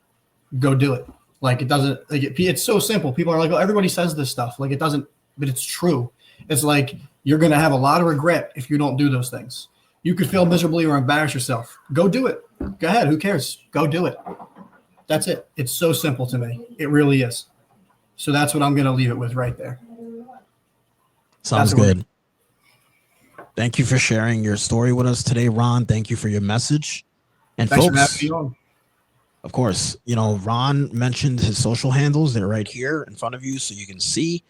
go do it. Like it doesn't, it's so simple. People are like, oh, everybody says this stuff. Like it doesn't, but it's true. It's like you're going to have a lot of regret if you don't do those things. You could feel miserably or embarrass yourself. Go do it. Go ahead. Who cares? Go do it. That's it. It's so simple to me. It really is. So that's what I'm going to leave it with right there. Sounds good. Thank you for sharing your story with us today, Ron. Thank you for your message. And Thanks folks, for having me on. Of course, Ron mentioned his social handles. They're right here in front of you so you can see.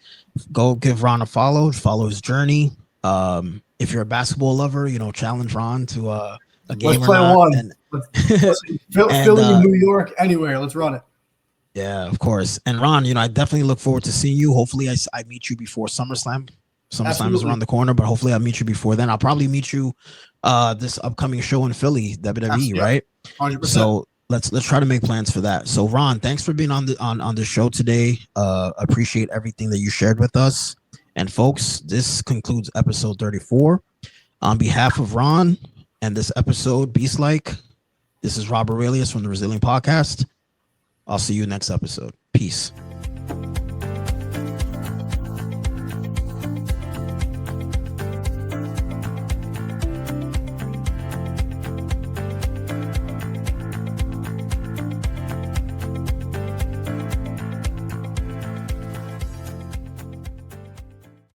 Go give Ron a follow his journey. If you're a basketball lover, challenge Ron to a game. Let's play one. Philly, New York, anywhere. Let's run it. Yeah, of course. And Ron, I definitely look forward to seeing you. Hopefully I meet you before SummerSlam. SummerSlam is around the corner, but hopefully I'll meet you before then. I'll probably meet you this upcoming show in Philly, WWE, right? 100%. So let's try to make plans for that. So Ron, thanks for being on the show today. Appreciate everything that you shared with us. And folks, this concludes episode 34. On behalf of Ron and this episode, Beastlike, this is Rob Aurelius from the Resilient Podcast. I'll see you next episode. Peace.